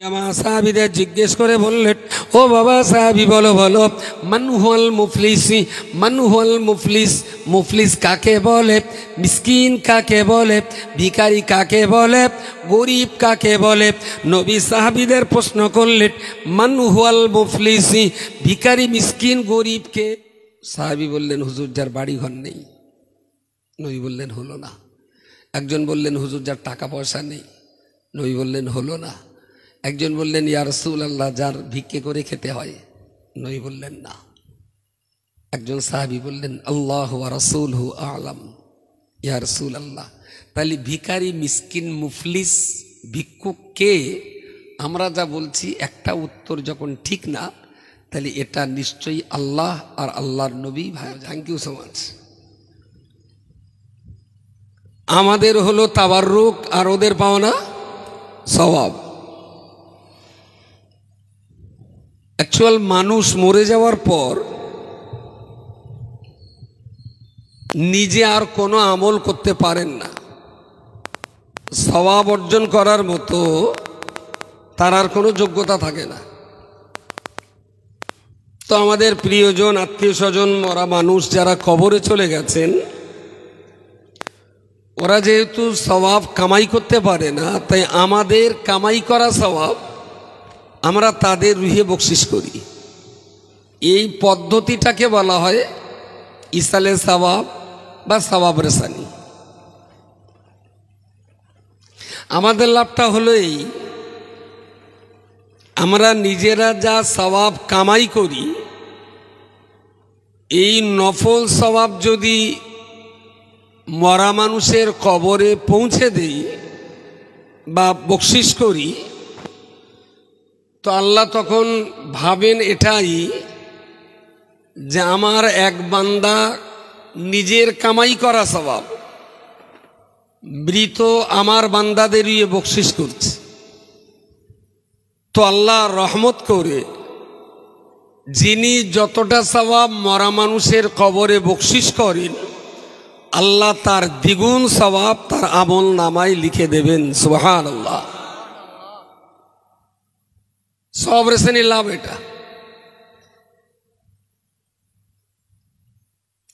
আমার সাহাবীদের জিজ্ঞেস করে বললেন, ও বাবা সাহাবী বলো বলো, মান হুয়াল মুফলিস, মান হুয়াল মুফলিস, মুফলিস কাকে বলে, মিসকিন কাকে বলে, ভিখারি কাকে বলে, গরিব কাকে বলে? নবী সাহাবীদের প্রশ্ন করলেন, মান হুয়াল মুফলিস, ভিখারি মিসকিন গরিবকে? সাহাবী বললেন, হুজুর যার বাড়ি ঘর নেই। নবী বললেন হলো না। একজন বললেন, হুজুর যার টাকা পয়সা নেই। নবী বললেন হলো না। একজন বললেন, ইয়া রাসূলুল্লাহ যার ভিক্ষে করে খেতে হয়। নবী বললেন না। একজন সাহাবী বললেন, আল্লাহু ওয়া রাসূলুহু আ'লাম। ইয়া রাসূলুল্লাহ তাহলে ভিখারি মিসকিন মুফলিস ভিক্ষুক কে? আমরা যা বলছি একটা উত্তর যখন ঠিক না, তাহলে এটা নিশ্চয়ই আল্লাহ আর আল্লাহর নবী। ভাই থ্যাংক ইউ সো মাচ। আমাদের হলো তাবাররুক আর ওদের পাওনা সওয়াব। অ্যাকচুয়াল মানুষ মরে যাওয়ার পর নিজে আর কোনো আমল করতে পারেন না, সওয়াব অর্জন করার মতো তার আর কোনো যোগ্যতা থাকে না। তো আমাদের প্রিয়জন আত্মীয় স্বজন মরা মানুষ যারা কবরে চলে গেছেন, ওরা যেহেতু সওয়াব কামাই করতে পারে না, তাই আমাদের কামাই করা সওয়াব আমরা তাদের রুহে বকশিশ করি। এই পদ্ধতিটাকে বলা হয় ইসালে সওয়াব বা সওয়াব রেসানি। আমাদের লাভটা হলো এই, আমরা নিজেরা যা সওয়াব কামাই করি, এই নফল সওয়াব যদি মরা মানুষের কবরে পৌঁছে দেই বা বকশিশ করি, তো আল্লাহ তখন ভাবেন এটাই যে আমার এক বান্দা নিজের কামাই করা সওয়াব মৃত আমার বান্দাদের বকশিশ করছে। তো আল্লাহ রহমত করে যিনি যতটা সওয়াব মরা মানুষের কবরে বকশিশ করেন, আল্লাহ তার দ্বিগুণ সওয়াব তার আমল নামায় লিখে দেবেন। সুবহানাল্লাহ। সওয়াব রেসানির লাভ এটা।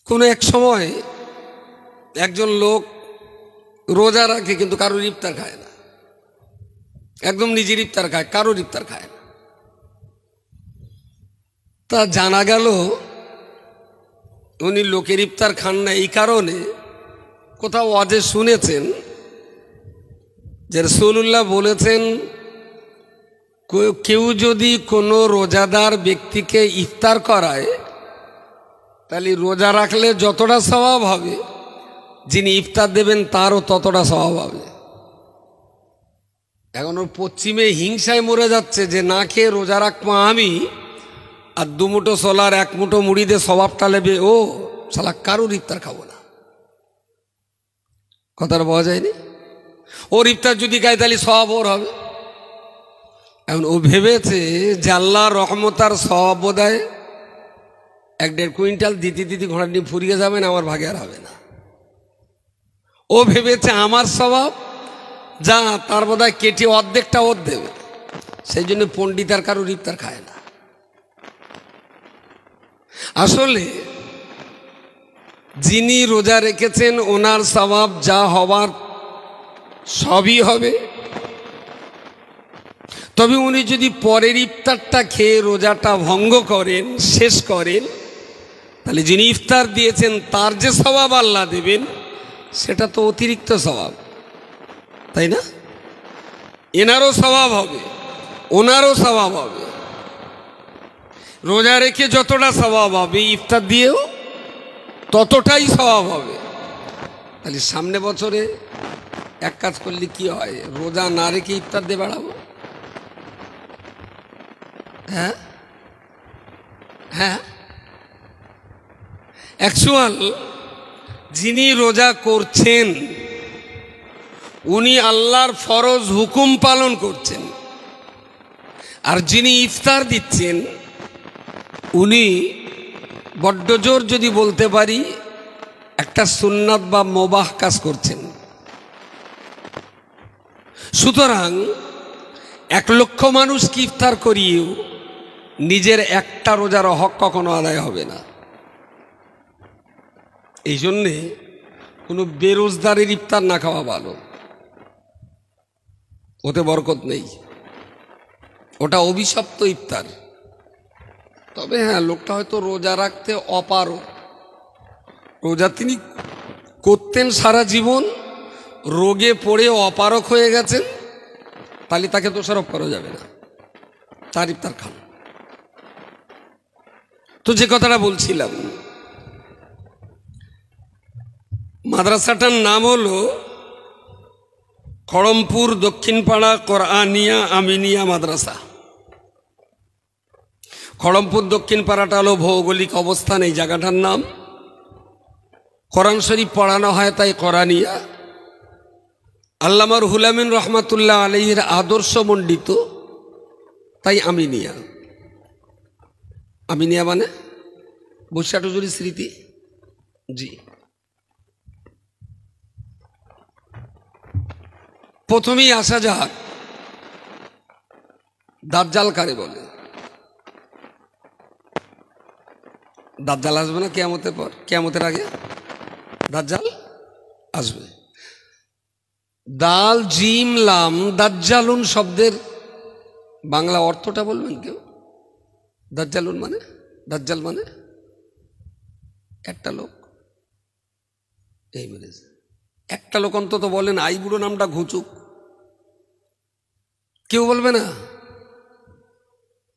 কোন এক সময় একজন লোক রোজা রাখে কিন্তু কারোর ইফতার খায় না, একদম নিজের ইফতার খায়, কারোর ইফতার খায় না। তা জানা গেল উনি লোকের ইফতার খান না এই কারণে, কোথাও ওয়াজে শুনেছেন যে রাসূলুল্লাহ বলেছেন, কেউ যদি কোনো রোজাদার ব্যক্তিকে ইফতার করায়, তাহলে রোজা রাখলে যতটা সওয়াব হবে, যিনি ইফতার দেবেন তারও ততটা সওয়াব হবে। এখন ওর পশ্চিমে হিংসায় মরে যাচ্ছে যে না খেয়ে রোজা রাখবো আমি, আর দুমুঠো সোলার এক মুঠো মুড়ি দিয়ে সওয়াবটা নেবে ও, শালা কারুর ইফতার খাবো না। কথাটা পাওয়া যায়নি? ওর ইফতার যদি খায় তাহলে সওয়াব ওর হবে। এখন ও ভেবেছে যে আল্লাহর রহমতার সওয়াব বোধহয় 1-1.5 কুইন্টাল দিতে দিতে ঘোড়ার ডিম ফুরিয়ে যাবেন, আমার ভাগে আর হবে না। ও ভেবেছে আমার সওয়াব যা, তার বোধহয় কেটে অর্ধেকটা ওর দেবে, সেই জন্য পণ্ডিত আর কারোর ইফতার খায় না। আসলে যিনি রোজা রেখেছেন ওনার সওয়াব যা হওয়ার সবই হবে। তবে উনি যদি পরের ইফতারটা খেয়ে রোজাটা ভঙ্গ করেন, শেষ করেন, তাহলে যিনি ইফতার দিয়েছেন তার যে সওয়াব আল্লাহ দেবেন সেটা তো অতিরিক্ত সওয়াব, তাই না? এনারও সওয়াব হবে, ওনারও সওয়াব হবে। রোজা রেখে যতটা সওয়াব হবে, ইফতার দিয়েও ততটাই সওয়াব হবে। তাহলে সামনে বছরে এক কাজ করলে কি হয়, রোজা না রেখে ইফতার দিয়ে বাড়াবো। হ্যাঁ হ্যাঁ, অ্যাকচুয়াল যিনি রোজা করছেন উনি আল্লাহর ফরজ হুকুম পালন করছেন, আর যিনি ইফতার দিচ্ছেন উনি বড্ড জোর যদি বলতে পারি একটা সুন্নাত বা মুবাহ কাজ করছেন। সুতরাং 1,00,000 মানুষকে ইফতার করিয়েও নিজের একটা রোজার হক কখনো আদায় হবে না। এই জন্যে কোনো বেরোজগারের ইফতার না খাওয়া ভালো, ওতে বরকত নেই, ওটা অভিশপ্ত ইফতার। তবে হ্যাঁ, লোকটা হয়তো রোজা রাখতে অপারগ, রোজা তিনি করতেন সারা জীবন, রোগে পড়ে অপারগ হয়ে গেছেন, তাহলে তাকে দোষারোপ করা যাবে না, তার ইফতার খান। তো যে কথাটা বলছিলাম, মাদ্রাসাটার নাম হলো খড়মপুর দক্ষিণপাড়া কোরআনিয়া আমিনিয়া মাদ্রাসা। খড়মপুর দক্ষিণপাড়াটা হলো ভৌগোলিক অবস্থান এই জায়গাটার নাম। কোরআন শরীফ পড়ানো হয় তাই কোরআনিয়া। আল্লামা রুহুল আমিন রহমাতুল্লাহ আলাইহির আদর্শ মণ্ডিত তাই আমিনিয়া। আমিনিয়া মানে বৈশাখজুরি স্মৃতি। জি, প্রথমেই আসা যাক দাজ্জাল কারে বলে। দাজ্জাল আসবে না কিয়ামতের পর? কিয়ামতের আগে দাজ্জাল আসবে। দাল জিম লাম দাজ্জালুন শব্দের বাংলা অর্থটা বলবেন কেউ? দাজ্জালুন মানে, দাজ্জাল মানে একটা লোক। এই বলেছে একটা লোক, অন্তত বলেন আইবুড়ো নামটা ঘুচুক, কেউ বলবে না?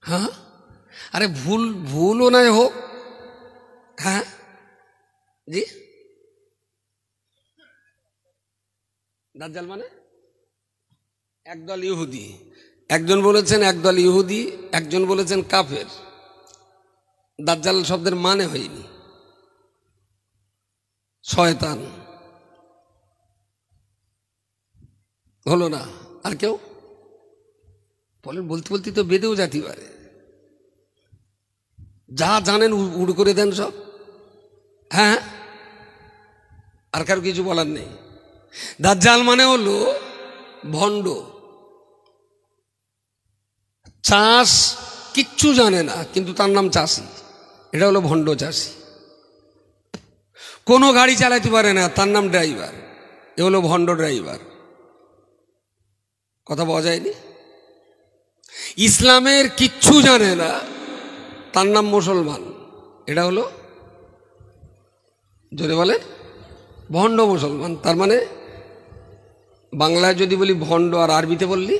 হ্যাঁ, আরে ভুলও নয় হোক। হ্যাঁ জি, দাজ্জাল মানে একদল ইহুদি। একজন বলেছেন একদল ইহুদি, একজন বলেছেন কাফের। দাজ্জাল শব্দের মানে হয়নি শয়তান, হলো না। আর কেউ বলেন, বলতে বলতে তো বেঁধেও যেতে পারে। যা জানেন উড় করে দেন সব। হ্যাঁ, আর কারো কিছু বলার নেই। দাজ্জাল মানে হলো ভণ্ড, চাষ কিচ্ছু জানে না কিন্তু তার নাম চাষি, এটা হলো ভণ্ড চাষি। কোনো গাড়ি চালাতে পারে না, তার নাম ড্রাইভার, এ হলো ভণ্ড ড্রাইভার। কথা পাওয়া যায়নি? ইসলামের কিচ্ছু জানে না, তার নাম মুসলমান, এটা হলো জোরে বলে ভণ্ড মুসলমান। তার মানে বাংলায় যদি বলি ভণ্ড, আর আরবিতে বললি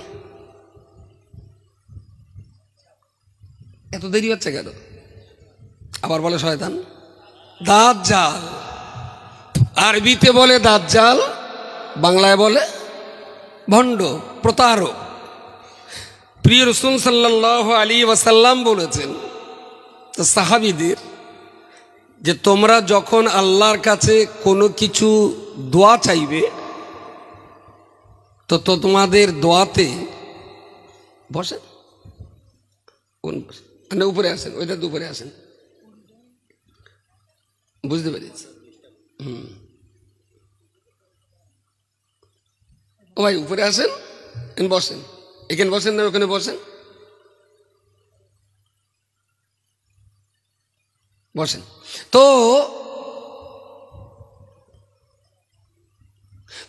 এত দেরি হচ্ছে কেন? আবার বলে শয়তান। দাজ্জাল আরবিতে বলে দাজ্জাল, বাংলায় বলে ভণ্ড, প্রতারক। প্রিয় রাসূল সাল্লাল্লাহু আলাইহি ওয়াসাল্লাম বলেছেন সাহাবীদের যে তোমরা যখন আল্লাহর কাছে কোনো কিছু দোয়া চাইবে তো তোমাদের দোয়াতে বসেন, উপরে আসেন, ওইটা উপরে আসেন, বুঝতে পেরেছি। ও ভাই উপরে আসেন, বসেন, এখানে বসেন না ওখানে বসেন, বসেন। তো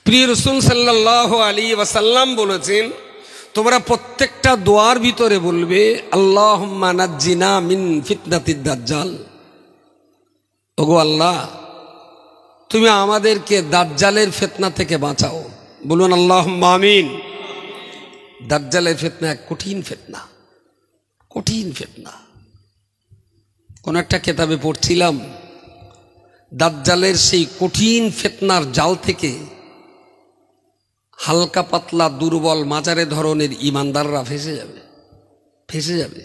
প্রিয় রাসূল সাল্লাল্লাহু আলাইহি ওয়াসাল্লাম বলেছেন তোমরা প্রত্যেকটা দোয়ার ভিতরে বলবে আল্লাহুম্মা নাজ্জিনা মিন ফিতনাতিদ দাজ্জাল। ওগো আল্লাহ, তুমি আমাদেরকে দাজ্জালের ফিতনা থেকে বাঁচাও। বলুন আল্লাহুম্মা আমিন। দাজ্জালের ফিতনা এক কঠিন ফিতনা, কঠিন ফিতনা। কোন একটা কিতাবে পড়ছিলাম দাজ্জালের সেই কঠিন ফিতনার জাল থেকে হালকা পাতলা দুর্বল মাঝারে ধরনের ইমানদাররা ফেসে যাবে, ফেসে যাবে।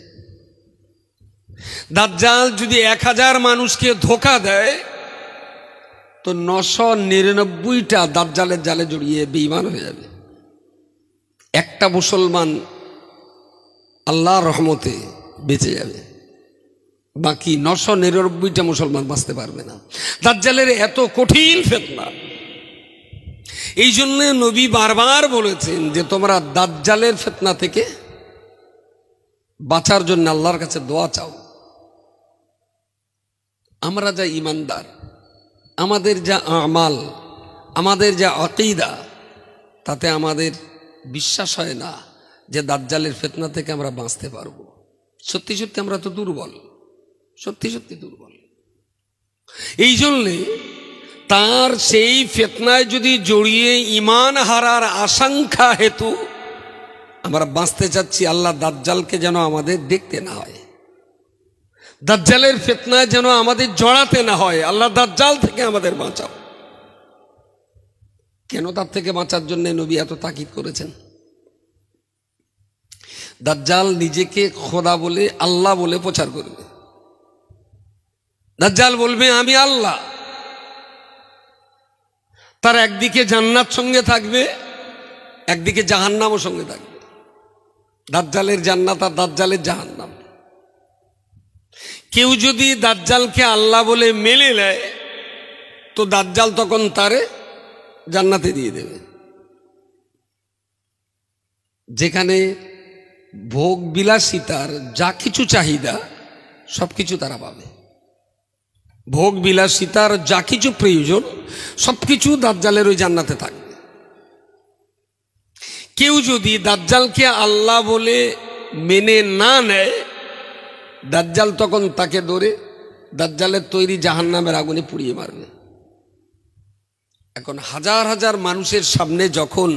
দাজ্জাল যদি 1000 মানুষকে ধোঁকা দেয় তো 999টা দাজ্জালের জালে জড়িয়ে বেঈমান হয়ে যাবে। একটা মুসলমান আল্লাহর রহমতে বেঁচে যাবে, বাকি 999টা মুসলমান বাঁচতে পারবে না। দাজ্জালের এত কঠিন ফিতনা, এই জন্য নবী বারবার বলেছেন যে তোমরা দাজ্জালের ফিতনা থেকে বাঁচার জন্য আল্লাহর কাছে দোয়া চাও। আমরা যা ঈমানদার, আমাদের যা আমাল, আমাদের যা আকীদা, তাতে আমাদের বিশ্বাস হয় না যে দাজ্জালের ফিতনা থেকে আমরা বাঁচতে পারবো। সত্যি সত্যি আমরা তো দুর্বল, সত্যি সত্যি দুর্বল। এই জন্যে তার সেই ফিতনায় যদি জড়িয়ে ঈমান হারার আশঙ্কা হেতু আমরা বাঁচতে চাচ্ছি, আল্লাহ দাজ্জালকে যেন আমাদের দেখতে না হয়, দাজ্জালের ফিতনায় যেন আমাদের জড়াতে না হয়। আল্লাহ দাজ্জাল থেকে আমাদের বাঁচাও। কেন তার থেকে বাঁচার জন্য নবী এত তাকিদ করেছেন? দাজ্জাল নিজেকে খোদা বলে, আল্লাহ বলে প্রচার করবে। দাজ্জাল বলবে আমি আল্লাহ। তার একদিকে জান্নাত সঙ্গে থাকবে, একদিকে জাহান্নামও সঙ্গে থাকবে। দাজ্জালের জান্নাত আর দাজ্জালের জাহান্নাম। কেউ যদি দাজ্জালকে আল্লাহ বলে মেনে নেয় তো দাজ্জাল তখন তারে জান্নাতে দিয়ে দেবে। যেখানে ভোগ বিলাসিতার যা কিছু চাহিদা সবকিছু তারা পাবে। ভোগ বিলাসিতার যা কিছু প্রয়োজন সবকিছু দাজ্জালের ওই জান্নাতে থাকবে। কেউ যদি দাজ্জালকে আল্লাহ বলে মেনে না নেয়, দাজ্জাল তখন তাকে ধরে দাজ্জালের তৈরি জাহান্নামের আগুনে পুড়িয়ে মারবে। এখন হাজার হাজার মানুষের সামনে যখন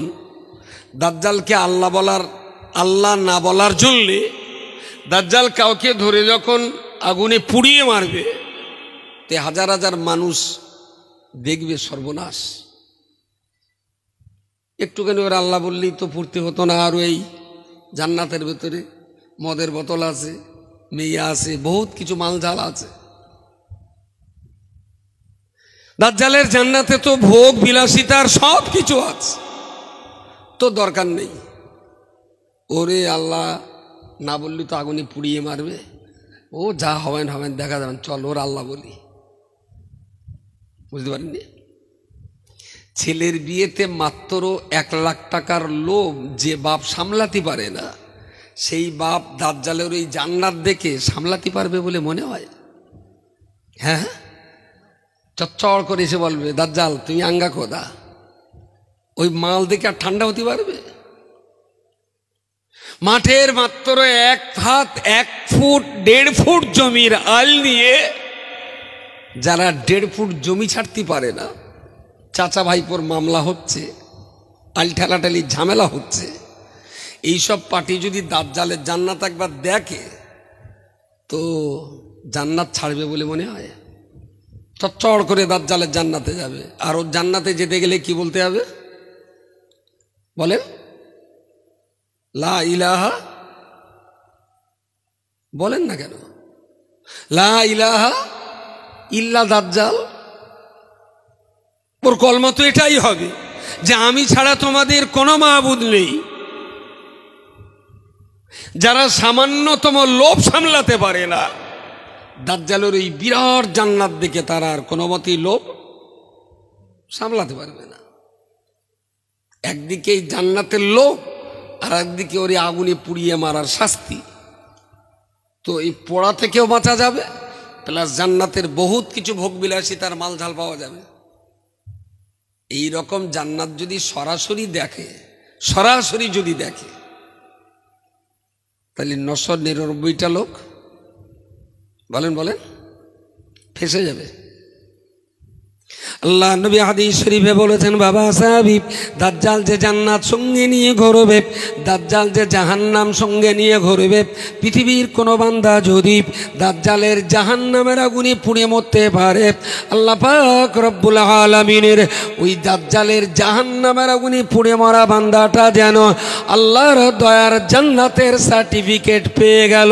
দাজ্জালকে আল্লাহ না বলার জন্যে দাজ্জাল কাউকে ধরে যখন আগুনে পুড়িয়ে মারবে, তে হাজার হাজার মানুষ দেখবে সর্বনাশ। একটুখানি ওরা আল্লাহ বললেই তো ফুর্তি হতো না। আর এই জান্নাতের ভেতরে মদের বোতল আছে, মেয়ে আছে, বহুত কিছু মালঝাল আছে। দাজ্জালের জান্নাতে তো ভোগ বিলাসিতার সব কিছু আছে, তো দরকার নেই। ওরে আল্লাহ না বললি তো আগুনে পুড়িয়ে মারবে, ও যা হবেন হবেন দেখা যাবেন, চল ওর আল্লাহ বলি। বুঝতে পারেননি? ছেলের বিয়েতে মাত্র 1 লাখ টাকার লোভ যে বাপ সামলাতে পারে না, সেই বাপ দাজ্জালের ওই জান্নাত দেখে সামলাতে পারবে বলে মনে হয়? হ্যাঁ, চচ্চড় করে এসে বলবে দাজ্জাল তুমি আঙ্গা খোদা। ওই মাল দেখে আর ঠান্ডা হতে পারবে? মাঠের মাত্র 1 হাত 1 ফুট 1.5 ফুট জমির আল নিয়ে যারা 1.5 ফুট জমি ছাড়তে পারে না, চাচা ভাইপোর মামলা হচ্ছে, আল ঠেলাঠালি ঝামেলা হচ্ছে, এইসব পার্টি যদি দাজ্জালের জান্নাত একবার দেখে তো জান্নাত ছাড়বে বলে মনে হয়? চচ্চড় করে দাজ্জালের জান্নাতে যাবে। আর ওর জান্নাতে যেতে গেলে কি বলতে হবে বলেন? লা ইলাহা, বলেন না কেন? লা ইলাহা ইল্লা দাজ্জাল। ওর কলমা তো এটাই হবে যে আমি ছাড়া তোমাদের কোনো মাবুদ নেই। যারা সামান্যতম লোভ সামলাতে পারে না, দাজ্জালের এই বিরাট জান্নাত দেখে তারা আর কোনো মতেই লোভ সামলাতে পারবে না। একদিকে এই জান্নাতের লোভ, আর একদিকে ওর আগুনে পুড়িয়ে মারার শাস্তি। তো এই পোড়া থেকেও বাঁচা যাবে, প্লাস জান্নাতের বহুত কিছু ভোগবিলাসী তার মালঝাল পাওয়া যাবে। এই রকম জান্নাত যদি সরাসরি দেখে, সরাসরি যদি দেখে, তাহলে 999টা লোক বলেন ফেসে যাবে। আল্লাহ নবী হাদিস শরীফে বলেছেন, বাবা সাহাবী, দাজ্জাল যে জান্নাত সঙ্গে নিয়ে ঘুরবে, দাজ্জাল যে জাহান্নাম সঙ্গে নিয়ে ঘুরবে, পৃথিবীর কোনো বান্দা যদি দাজ্জালের জাহান্নামের আগুনে পুড়ে মরতে পারে, আল্লাহ পাক রব্বুল আলামিনের ওই দাজ্জালের জাহান্নামের আগুনে পুড়ে মরা বান্দাটা যেন আল্লাহর দয়ার জান্নাতের সার্টিফিকেট পেয়ে গেল।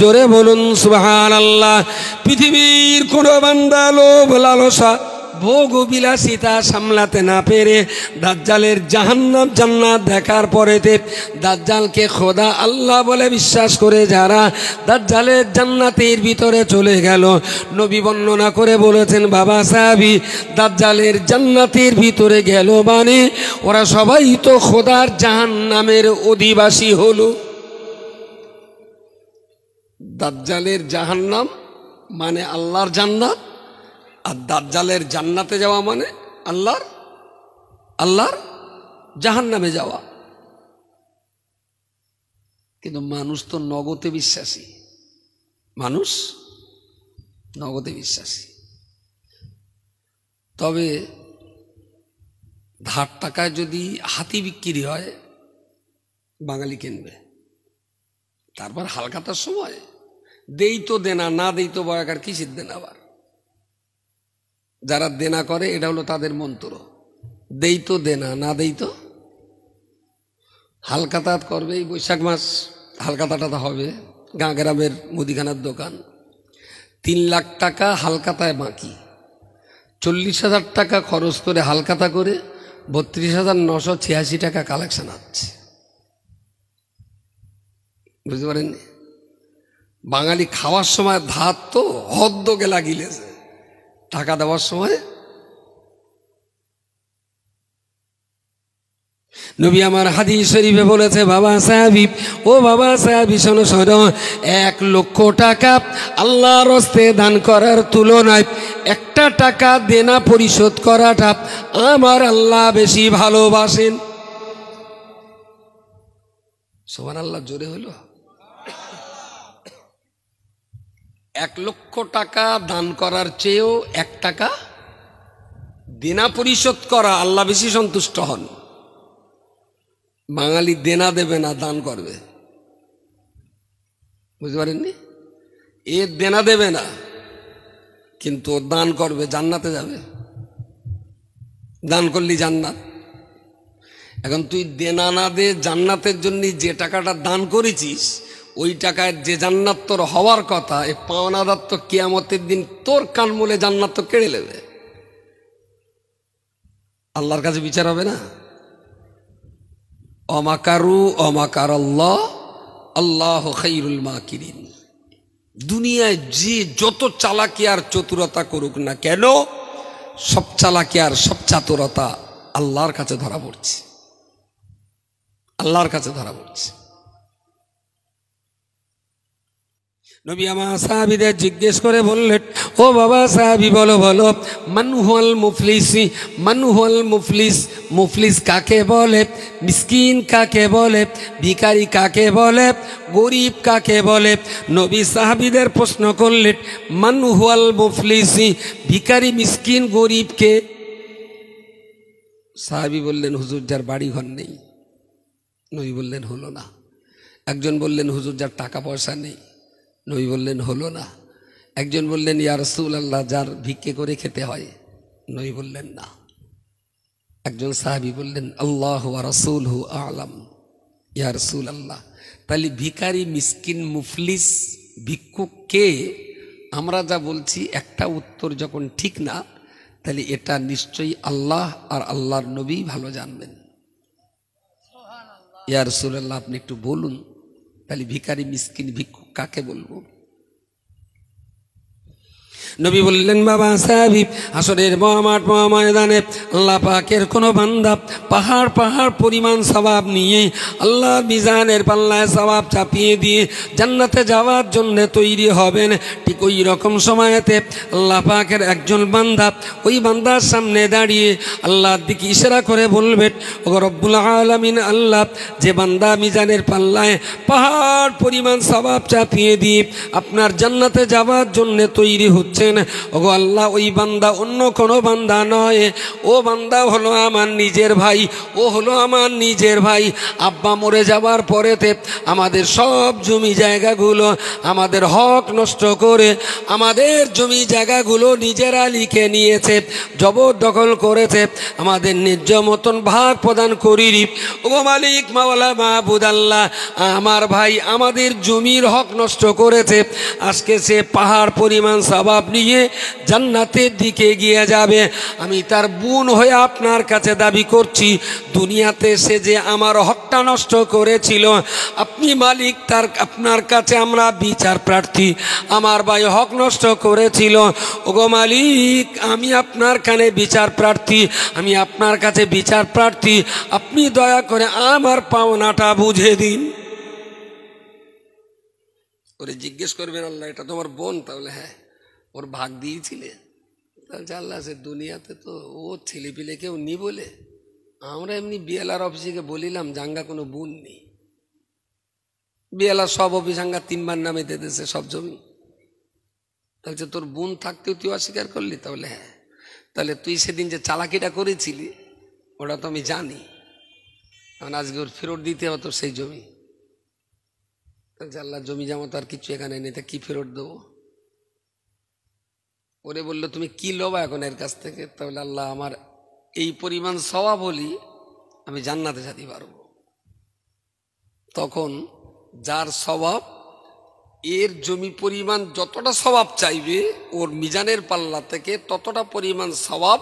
জোরে বলুন সুবহানাল্লাহ। পৃথিবীর কোনো বান্দা লোভ লালসা ভোগ বিলাসিতা সামলাতে না পেরে দাজ্জালের জাহান্নাম জান্নাত দেখার পরেতে দাজ্জালকে খোদা আল্লাহ বলে বিশ্বাস করে যারা দাজ্জালের জান্নাতের ভিতরে চলে গেল, নবী বর্ণনা করে বলেছেন, বাবা সাহাবী, দাজ্জালের জান্নাতের ভিতরে গেল মানে ওরা সবাই তো খোদার জাহান্নামের অধিবাসী হলো। দাজ্জালের জাহান্নাম মানে আল্লাহর জান্নাত, আর দাজ্জালের জান্নাতে যাওয়া মানে আল্লাহর জাহান্নামে যাওয়া। কিন্তু মানুষ তো নগদে বিশ্বাসী, মানুষ নগদে বিশ্বাসী। তবে ধার টাকায় যদি হাতি বিক্রি হয় বাঙালি কিনবে। তারপর হালখাতার সময় দেই তো দেনা, না দেই তো বয়াকার কিসের দেনা। আবার যারা দেনা করে এটা হলো তাদের মন্ত্র, দেই তো দেনা, না দেই তো। হালখাতাত করবে এই বৈশাখ মাস, হালখাতাটা হবে গাঁ গ্রামের মুদিখানার দোকান। 3 লাখ টাকা হালখাতায় বাকি, 40,000 টাকা খরচ করে হালখাতা করে 32,986 টাকা কালেকশন আছে। বুঝতে পারেননি? বাঙালি খাওয়ার সময় ধার তো হদ্দ গেলা গিলেছে, টাকা দেওয়ার সময়। নবী আমার হাদিস শরীফে বলেছে, বাবা সাহাবী, ও বাবা সাহাবী শোনো শোনো, 1 লক্ষ টাকা আল্লাহর রাস্তে দান করার তুলনায় 1টা টাকা দেনা পরিশোধ করাটা আমার আল্লাহ বেশি ভালোবাসেন। সুবহানাল্লাহ, জোরে হলো। 1 লক্ষ টাকা দান করার চেয়েও 1 টাকা দেনা পরিশোধ করা আল্লাহ বেশি সন্তুষ্ট হন। বাঙালি দেনা দেবে না, দান করবে। বুঝতে পারেননি? এ দেনা দেবে না কিন্তু দান করবে, জান্নাতে যাবে। দান করলি জান্নাত। এখন তুই দেনা না দে, জান্নাতের জন্য যে টাকাটা দান করেছিস ওই টাকায় যে জান্নাত তোর হওয়ার কথা, এই পাওনাদার তো কিয়ামতের দিন তোর কান মূলে জান্নাত তো কেড়ে নেবে। আল্লাহর কাছে বিচার হবে না? অমাকারু অমাকার আল্লাহ আল্লাহু খায়রুল মাকিরিন। দুনিয়ায় যে যত চালাকি আর চতুরতা করুক না কেন, সব চালাকি আর সব চাতুরতা আল্লাহর কাছে ধরা পড়ছে, আল্লাহর কাছে ধরা পড়ছে। নবী আমার সাহাবীদের জিজ্ঞেস করে বললেন, ও বাবা সাহাবী বলো বলো, মান হুয়াল মুফলিসি, মান হুয়াল মুফলিস, মুফলিস কাকে বলে, মিসকিন কাকে বলে, ভিখারি কাকে বলে, গরিব কাকে বলে। নবী সাহাবীদের প্রশ্ন করলেন, মান হুয়াল মুফলিসি, ভিখারি মিসকিন গরিবকে। সাহাবী বললেন, হুজুর যার বাড়ি ঘর নেই। নবী বললেন হলো না। একজন বললেন, হুজুর যার টাকা পয়সা নেই। নবী বললেন হলো না। একজন বললেন, ইয়া রাসূলুল্লাহ যার ভিক্ষে করে খেতে হয়। নবী বললেন না। একজন সাহাবী বললেন, আল্লাহু ওয়া রাসূলুহু আ'লাম ইয়া রাসূলুল্লাহ। তাহলে ভিখারি মিসকিন মুফলিস ভিক্ষুক কে? আমরা যা বলছি একটা উত্তর যখন ঠিক না, তাহলে এটা নিশ্চয়ই আল্লাহ আর আল্লাহর নবী ভালো জানবেন। ইয়া রাসূলুল্লাহ আপনি একটু বলুন, তাহলে ভিখারি মিসকিন ভিক্ষুক কাকে বলবো? নবী বললেন, বাবা সাহাবী, হাসরের মহামাঠ মহাময়দানে আল্লাহ পাকের কোনো বান্দা পাহাড় পাহাড় পরিমাণ সওয়াব নিয়ে আল্লাহর মিজানের পাল্লায় সওয়াব চাপিয়ে দিয়ে জান্নাতে যাওয়ার জন্য তৈরি হবেন। ঠিক ওই রকম সময়েতে আল্লাহ পাকের একজন বান্দা ওই বান্দার সামনে দাঁড়িয়ে আল্লাহর দিকে ইশারা করে বলবেন, ও রব্বুল আলামিন, আল্লাহ যে বান্দা মিজানের পাল্লায় পাহাড় পরিমাণ সওয়াব চাপিয়ে দিয়ে আপনার জান্নাতে যাওয়ার জন্য তৈরি হচ্ছে, ওগো আল্লাহ ওই বান্দা অন্য কোনো বান্দা নয়, ও বান্দা হলো আমার নিজের ভাই, ও হলো আমার নিজের ভাই। আব্বা মরে যাওয়ার পরেতে আমাদের সব জমি জায়গাগুলো আমাদের হক নষ্ট করে আমাদের জমি জায়গাগুলো নিজেরা লিখে নিয়েছে, জবরদখল করেছে, আমাদের ন্যায্য মতন ভাগ প্রদান করিনি। ওগো মালিক মাওলা মাহবুদ আল্লাহ, আমার ভাই আমাদের জমির হক নষ্ট করেছে। আজকে সে পাহাড় পরিমাণ সওয়াব নিয়ে জান্নাতের দিকে গিয়ে যাবে। আমি তার বোন হয়ে আপনার কাছে দাবি করছি, দুনিয়াতে সে যে আমার হকটা নষ্ট করেছিল, আপনি মালিক, তার আপনার কাছে আমরা বিচার প্রার্থী। আমার ভাই হক নষ্ট করেছিল, ওগো মালিক আমি আপনার কানে বিচার প্রার্থী, আমি আপনার কাছে বিচার প্রার্থী, আপনি দয়া করে আমার পাওনাটা বুঝে দিন। ওরে জিজ্ঞেস করবেন আল্লাহ এটা তোমার বোন? তাহলে হ্যাঁ। ওর ভাগ দিয়েছিলে? তাহলে আল্লাহ সে দুনিয়াতে তো ও ছেলে পিলে কেউ নি বলে আমরা এমনি বিএলআর অফিসে বলিলাম জাঙ্গা কোনো বোন নেই। বিএলআর সব অফিস আঙ্গা 3 বার নামে দিতেছে সব জমি। তাহলে তোর বোন থাকতেও তুই অস্বীকার করলি? তাহলে হ্যাঁ। তাহলে তুই সেদিন যে চালাকিটা করেছিলি ওটা তো আমি জানি, কারণ আজকে ওর ফেরত দিতে হতো সেই জমি। আল্লাহ জমি জমা তো আর কিছু এখানে নেই, তা কি ফেরত দেবো? ওরে বললো তুমি কি লোবা এখন এর কাছ থেকে? তাহলে আল্লাহ আমার এই পরিমাণ সওয়াব হলি আমি জান্নাতে যেতে পারবো। তখন যার স্বভাব এর জমি পরিমাণ যতটা স্বভাব চাইবে ওর মিজানের পাল্লা থেকে ততটা পরিমাণ স্বভাব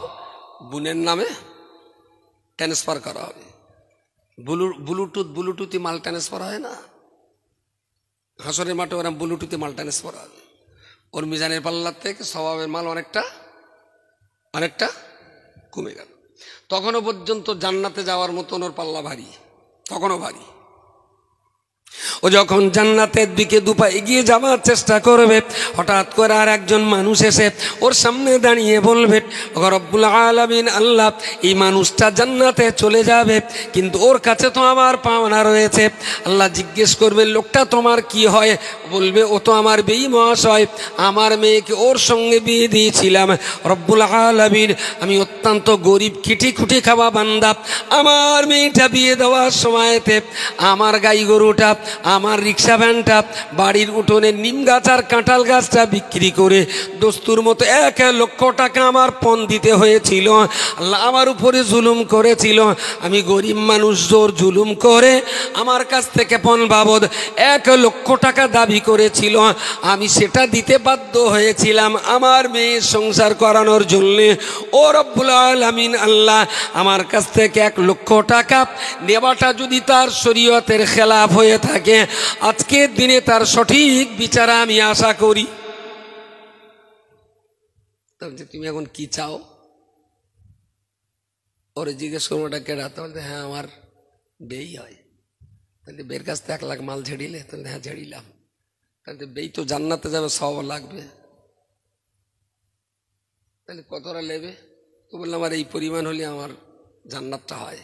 বোনের নামে ট্রান্সফার করা হবে। ব্লুটুথে মাল ট্রান্সফার হয় না? হাসরের মাঠে ওরা ব্লুটুথে মাল ট্রান্সফার হবে। ওর মিজানের পাল্লা থেকে স্বভাবের মাল অনেকটা কমে গেল। তখনও পর্যন্ত জান্নাতে যাওয়ার মতন ওর পাল্লা ভারী, তখনও ভারী। ও যখন জান্নাতের দিকে দুপা এগিয়ে যাওয়ার চেষ্টা করবে, হঠাৎ করে আর একজন মানুষ এসে ওর সামনে দাঁড়িয়ে বলবে, রব্বুল আলামিন আল্লাহ এই মানুষটা জান্নাতে চলে যাবে, কিন্তু ওর কাছে তো আমার পাওনা রয়েছে। আল্লাহ জিজ্ঞেস করবে লোকটা তোমার কি হয়? বলবে ও তো আমার বেঈ মহাশয়, আমার মেয়েকে ওর সঙ্গে বিয়ে দিয়েছিলাম। রব্বুল আলামিন আমি অত্যন্ত গরিব খিটি খুঁটি খাওয়া বান্দা, আমার মেয়েটা বিয়ে দেওয়ার সময়তে আমার গাই গরুটা, আমার রিক্সা ভ্যানটা, বাড়ির উঠোনে নিম গাছ আর কাঁঠাল গাছটা বিক্রি করে দস্তুর মতো 1 লক্ষ টাকা আমার পণ দিতে হয়েছিল। আল্লাহ আমার উপরে জুলুম করেছিল, আমি গরিব মানুষ, জোর জুলুম করে আমার কাছ থেকে পণ বাবদ 1 লক্ষ টাকা দাবি করেছিল। আমি সেটা দিতে বাধ্য হয়েছিলাম আমার মেয়ের সংসার করানোর জন্যে। ও রব্বুল আলামিন আল্লাহ আমার কাছ থেকে 1 লক্ষ টাকা নেওয়াটা যদি তার শরীয়তের খেলাফ হয়ে থাকে, আজকের দিনে তার সঠিক বিচার আমি আশা করি। তুমি এখন কি চাও? ওরে জিজ্ঞেস করবো ওটা কেডা? তাহলে হ্যাঁ আমার বেই হয়। তাহলে বের কাছ থেকে 1 লাখ মাল ঝেড়িলে? তাহলে হ্যাঁ ঝেড়িলাম। তাহলে বেই তো জান্নাতে যাবে, সওয়াব লাগবে। তাহলে কতটা নেবে? তো বললাম আমার এই পরিমাণ হলে আমার জান্নাতটা হয়।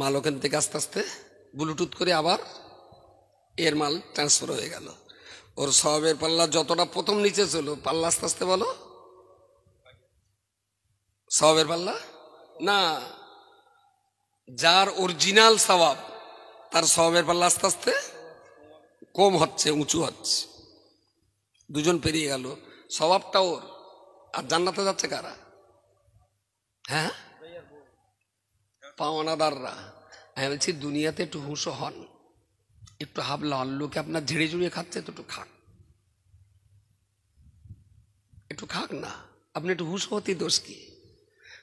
মাল ওখান থেকে আস্তে আস্তে ব্লুটুথ করে আবার এর মাল ট্রান্সফার হয়ে গেল। ওর সওয়াবের পাল্লা যতটা প্রথম নিচে ছিল, পাল্লা আস্তে আস্তে বলো, সওয়াবের পাল্লা না, যার অরিজিনাল সওয়াব তার সওয়াবের পাল্লা আস্তে আস্তে কম হচ্ছে, উঁচু হচ্ছে। দুজন পেরিয়ে গেল, সওয়াবটা ওর, আর জান্নাতে যাচ্ছে কারা? হ্যাঁ পাওনাদাররা। আমি বলছি দুনিয়াতে একটু হুঁশো হন, একটু হাবলা হন। লোকে আপনার ঝেড়ে ঝুড়িয়ে খাচ্ছে, তো একটু খাক, একটু খাক না। আপনি একটু হুঁশ হতে দোষ কি?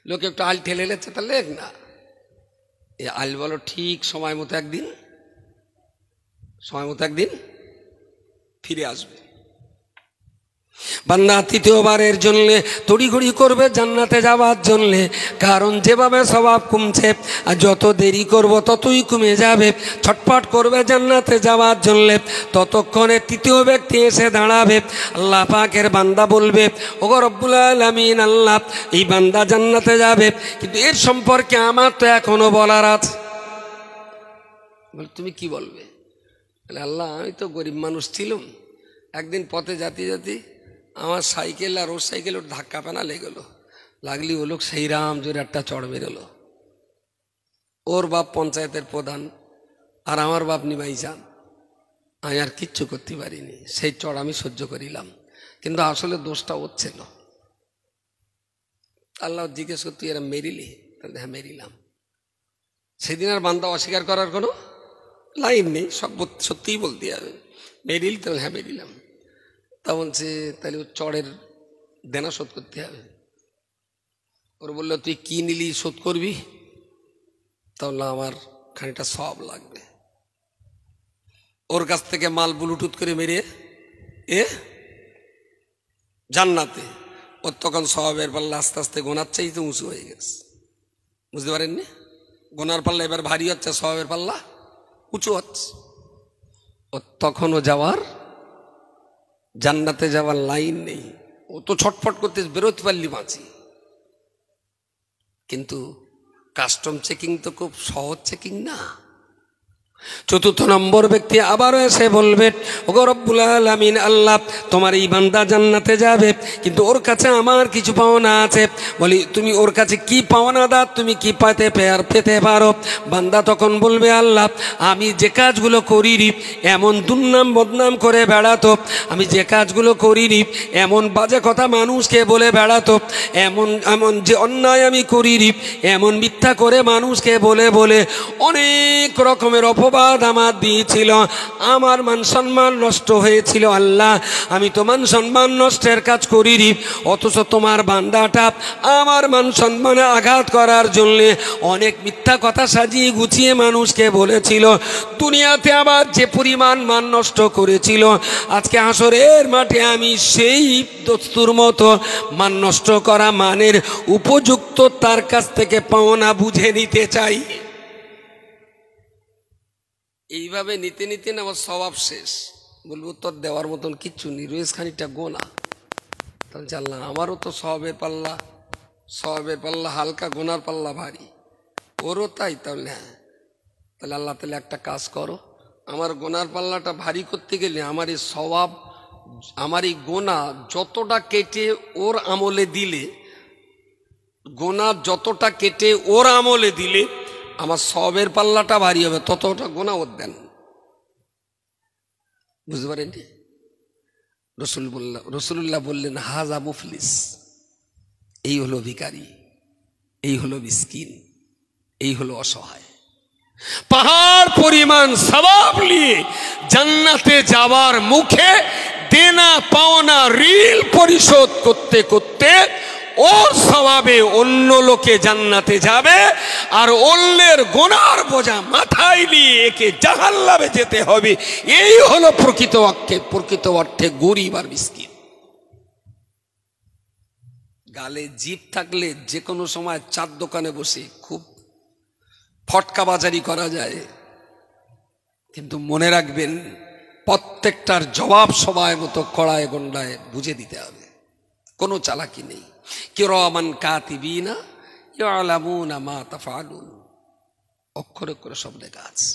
লোকে একটু আল ঠেলে লেচ্ছে, তা লেখ না। এই আল বলো ঠিক সময় মতো একদিন ফিরে আসবে। বান্দা তৃতীয়বারের জন্য তড়িঘড়ি করবে জান্নাতে যাওয়ার জন্যে, কারণ যেভাবে স্বভাব কমছে আর যত দেরি করব ততই কমে যাবে। ছটফট করবে জান্নাতে যাওয়ার জন্যে, ততক্ষণে তৃতীয় ব্যক্তি এসে দাঁড়াবে। আল্লাহ পাকের বান্দা বলবে, ওগো রব্বুল আলামিন আল্লাহ এই বান্দা জান্নাতে যাবে, কিন্তু এর সম্পর্কে আমার তো এখনো বলার আছে। বলে তুমি কি বলবে? বলে আল্লাহ আমি তো গরিব মানুষ ছিলাম, একদিন পথে যাতি আমার সাইকেল আর ওর সাইকেল ওর ধাক্কা পেনা লেগেলো, লাগলি ও লোক সেই রাম জোরে একটা চড় বেরোলো। ওর বাপ পঞ্চায়েতের প্রধান আর আমার বাপ নিমাই যান, আমি আর কিচ্ছু করতে পারিনি, সেই চড় আমি সহ্য করিলাম, কিন্তু আসলে দোষটা ওর ছিল। আল্লাহ জিজ্ঞেস করতে এরা মেরিলি? তাহলে হ্যাঁ মেরিলাম। সেদিন আর বান্দা অস্বীকার করার কোনো লাইন নেই, সব সত্যিই বলতে হবে। মেরিল? তাহলে হ্যাঁ মেরিলাম। তা বলছে তাহলে ওর চড়ের দেনা শোধ করতে হবে। ওর বললো তুই কি নিলি শোধ করবি? তাহলে আমার খানিকটা সওয়াব লাগবে। ওর কাছ থেকে মাল ব্লুটুথ করে মেরে জান্নাতে, ওর তখন সওয়াবের পাল্লা আস্তে আস্তে গোনার চাইতে উঁচু হয়ে গেছে। বুঝতে পারেননি? গোনার পাল্লা এবার ভারী হচ্ছে, সওয়াবের পাল্লা উঁচু হচ্ছে। ও তখনও যাওয়ার জান্নাতে যাওয়ার লাইন নেই, ও তো ছটফট করতে বেরোতে পারলি বাঁচি। কিন্তু কাস্টম চেকিং তো খুব সহজ চেকিং না। চতুর্থ নম্বর ব্যক্তি আবারও এসে বলবে, ওগো রব্বুল আলামিন, আল্লাহ তোমার এই বান্দা জান্নাতে যাবে, কিন্তু ওর কাছে আমার কিছু পাওনা আছে। বলি, তুমি ওর কাছে কি পাওনা দাও, তুমি কি পেতে পারো? বান্দা তখন বলবে, আল্লাহ আমি যে কাজগুলো করিনি এমন দুর্নাম বদনাম করে বেড়াতো, আমি যে কাজগুলো করিনি এমন বাজে কথা মানুষকে বলে বেড়াতো, এমন এমন যে অন্যায় আমি করিনি, এমন মিথ্যা করে মানুষকে বলে বলে অনেক রকমের অপবাদ আমার দিয়েছিল, আমার মান সম্মান নষ্ট হয়েছিল। আল্লাহ আমি তো মান সম্মান নষ্টের কাজ করিনি, অথচ তোমার বান্দাটা আমার মান সম্মানে আঘাত করার জন্য অনেক মিথ্যা কথা সাজিয়ে গুছিয়ে মানুষকে বলেছিল। দুনিয়াতে আবার যে পরিমাণ মান নষ্ট করেছিল, আজকে হাসরের মাঠে আমি সেই দস্তুর মতো মান নষ্ট করা মানের উপযুক্ত তার কাছ থেকে পাওনা বুঝে নিতে চাই। এইভাবে নিতে নিতে না আমার স্বভাব শেষ, বলবো তোর দেওয়ার মতন কিচ্ছু নেই, রয়েছে খানিকটা গোনা। তাহলে আল্লাহ আমারও তো স্বভাবের পাল্লা হালকা, গোনার পাল্লা ভারী, ওরও তাই। তাহলে হ্যাঁ, তাহলে আল্লাহ তাহলে একটা কাজ করো, আমার গোনার পাল্লাটা ভারী করতে গেলে আমার এই স্বভাব, আমার এই গোনা যতটা কেটে ওর আমলে দিলে, গোনা যতটা কেটে ওর আমলে দিলে আমার সবের পাল্লাটা ভারী হবে, ততটা গোনা ওর দেন। বুঝতে পারেন? রসুল্লাহ বললেন, হাজা মুফলিস, এই হলো ভিখারি, এই হলো মিসকিন, এই হলো অসহায়। পাহাড় পরিমাণ সওয়াব নিয়ে জান্নাতে যাওয়ার মুখে দেনা পাওনা ঋণ পরিশোধ করতে করতে ওর স্বভাবে অন্য লোকে জান্নাতে যাবে, আর অন্যের গোনার বোঝা মাথায় নিয়ে একে জাহান্নামে যেতে হবে। এই হলো প্রকৃত অর্থে গরিব আর মিসকিন। গালে জিভ থাকলে যে কোনো সময় চার দোকানে বসে খুব ফটকা বাজারি করা যায়, কিন্তু মনে রাখবেন প্রত্যেকটার জবাব সময় মতো কড়ায় গন্ডায় বুঝে দিতে হবে, কোনো চালাকি নেই। কিরামান কাতিবিনা ইয়ালামুনা মা তাফআলুন, অক্ষরে অক্ষরে সব লেখা আছে।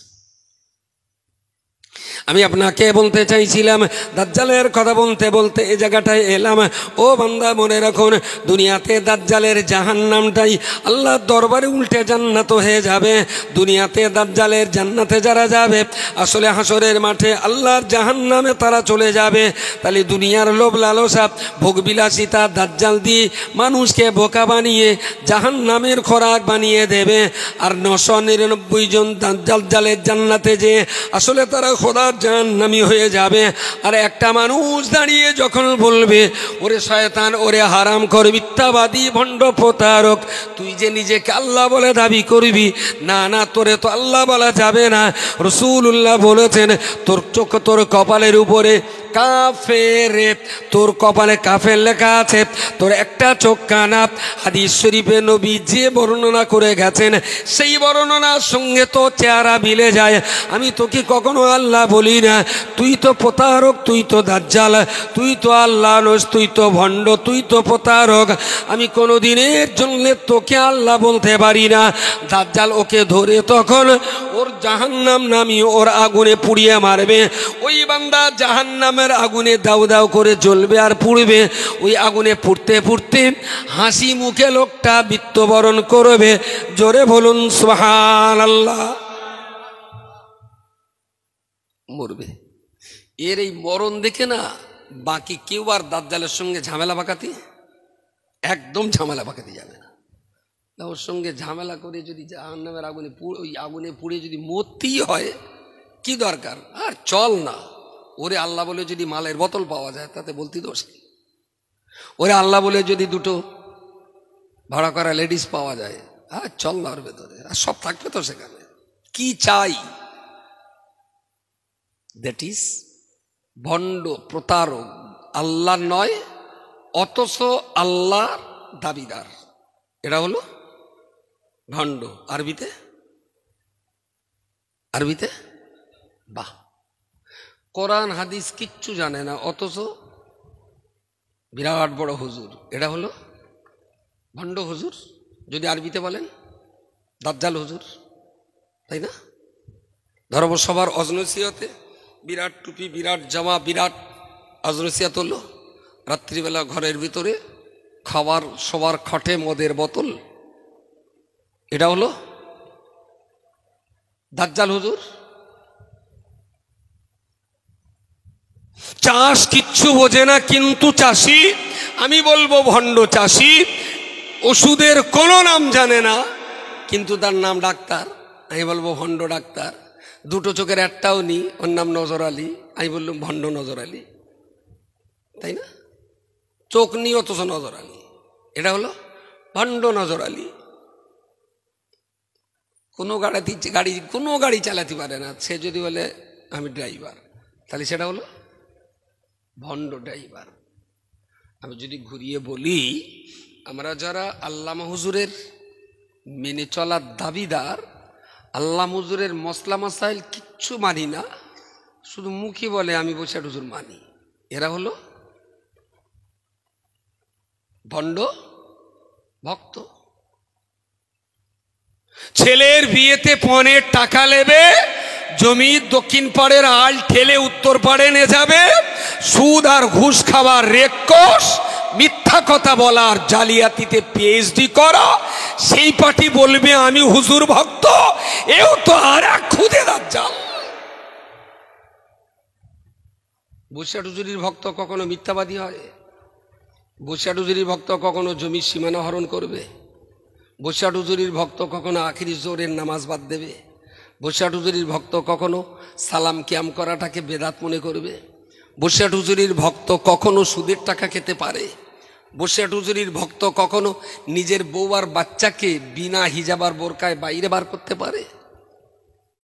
আমি আপনাকে বলতে চাইছিলাম, দাজ্জালের কথা বলতে বলতে এই জায়গাটায় এলাম। ও বান্দা মনে রাখুন, দুনিয়াতে দাজ্জালের জাহান্নামটাই আল্লাহর দরবারে উল্টে জান্নাত হয়ে যাবে। দুনিয়াতে দাজ্জালের জান্নাতে যারা যাবে, আসলে হাসরের মাঠে আল্লাহর জাহান্নামে তারা চলে যাবে। তাহলে দুনিয়ার লোভ লালসা ভোগবিলাসিতা দাজ্জাল দিয়ে মানুষকে বোকা বানিয়ে জাহান্নামের খোরাক বানিয়ে দেবে। আর 999 জন দাজ্জালের জান্নাতে যে আসলে তারা খোদার জাহান্নামী হয়ে যাবে। আর একটা মানুষ দাঁড়িয়ে যখন বলবে, ওরে শয়তান, ওরে হারামখোর, মিথ্যাবাদী, ভণ্ড, প্রতারক, তুই যে নিজেকে আল্লাহ বলে দাবি করবি, না না, তোরে তো আল্লাহ বলা যাবে না। রাসূলুল্লাহ বলেছেন, তোর কপালের উপরে কাফের, তোর কপালে কাফের লেখা আছে, তোর একটা চোখ কানা। হাদিস শরীফে নবী যে বর্ণনা করে গেছেন সেই বর্ণনার সঙ্গে তো চেহারা মিলে যায়। আমি তোকে কখনো আল্লাহ বলি না, তুই তো প্রতারক, তুই তো দাজ্জাল, তুই তো আল্লাহ নস, তুই তো ভণ্ড, তুই তো প্রতারক। আমি কোনো দিনের জন্য তোকে আল্লাহ বলতে পারি না। দাজ্জাল ওকে ধরে তখন ওর জাহান্নাম নামিয়ে ওর আগুনে পুড়িয়ে মারবে। ওই বান্দা জাহান্নামের আগুনে দাউ দাউ করে জ্বলবে আর পুড়বে। ওই আগুনে পুড়তে পুড়তে হাসি মুখে লোকটা মৃত্যুবরণ করবে। জোরে বলুন সুবহানাল্লাহ। মরবে। এর এই মরণ দেখে না বাকি কেউ আর দাজ্জালের সঙ্গে ঝামেলা পাকাতে, একদম ঝামেলা পাকাতে যাবে না। ওর সঙ্গে ঝামেলা করে যদি জাহান্নামের আগুনে ওই আগুনে পুড়ে যদি মরতেই হয়, কি দরকার? আর চল না, ওরে আল্লাহ বলে যদি মালের বোতল পাওয়া যায় তাতে বলতে দোষ কি? ওরে আল্লাহ বলে যদি দুটো ভাড়া করা লেডিস পাওয়া যায়, হ্যাঁ চল না, ওর ভেতরে আর সব থাকবে তো সেখানে। কি চাই? দ্যাট ইজ ভণ্ড, প্রতারক, আল্লাহ নয় অথচ আল্লাহ দাবিদার, এটা হলো ভণ্ড। আরবিতে বাহ, কোরআন হাদিস কিচ্ছু জানে না অথচ বিরাট বড় হুজুর, এটা হলো ভণ্ড হুজুর। যদি আরবিতে বলেন দাজ্জাল হুজুর, তাই না? ধর্ম সবার অজনসিয়তে বিরাট টুপি, বিরাট জামা, বিরাট অজনসিয়াত হলো। রাত্রিবেলা ঘরের ভিতরে খাবার, সবার খাটে মদের বোতল, এটা হলো দাজ্জাল হুজুর। চাষ কিচ্ছু বোঝে না কিন্তু চাষি, আমি বলবো ভণ্ড চাষি। ওষুধের কোনো নাম জানে না কিন্তু তার নাম ডাক্তার, আমি বলবো ভণ্ড ডাক্তার। দুটো চোখের একটাও নি, ওর নাম নজর আলী, আমি বললাম ভণ্ড নজর আলী, তাই না? চোখ নি অথচ নজর আলী, এটা হলো ভণ্ড নজর আলী। কোনো গাড়ি চালাতে পারে না, সে যদি বলে আমি ড্রাইভার, তাহলে সেটা হলো ভণ্ড ড্রাইভার। আমি যদি ঘুরিয়ে বলি, আমরা যারা আল্লামা হুজুরের মেনে চলার দাবিদার, আল্লামা হুজুরের মসলা মাসাইল কিচ্ছু মানি না, শুধু মুখে বলে আমি বসিরহাট হুজুর মানি, এরা হলো ভণ্ড ভক্ত। ছেলের বিয়েতে পনের টাকা নেবে, জমির দক্ষিণ পাড়ের আল ঠেলে উত্তর পাড়ে নিয়ে যাবে, সুদ আর ঘুষ খাবার রেকস, মিথ্যা কথা বলার জালিয়াতিতে পিএইচডি করা, সেই পার্টি বলবে আমি হুজুর ভক্ত। এও তো আর এক খুদে দাজ্জাল। বসিরহাট হুজুরির ভক্ত কখনো মিথ্যাবাদী হয়? বসিরহাট হুজুরির ভক্ত কখনো জমির সীমানা হরণ করবে? বসিরহাট হুজুরির ভক্ত কখনো আখিরি জোরের নামাজ বাদ দেবে? বসিরহাট হুজুরির ভক্ত কখনো সালাম কিয়াম করাটাকে বেদাত মনে করবে? বসিরহাট হুজুরির ভক্ত কখনো সুদের টাকা খেতে পারে? বসিরহাট হুজুরির ভক্ত কখনো নিজের বউ আর বাচ্চাকে বিনা হিজাব আর বোরকায় বাইরে বার করতে পারে?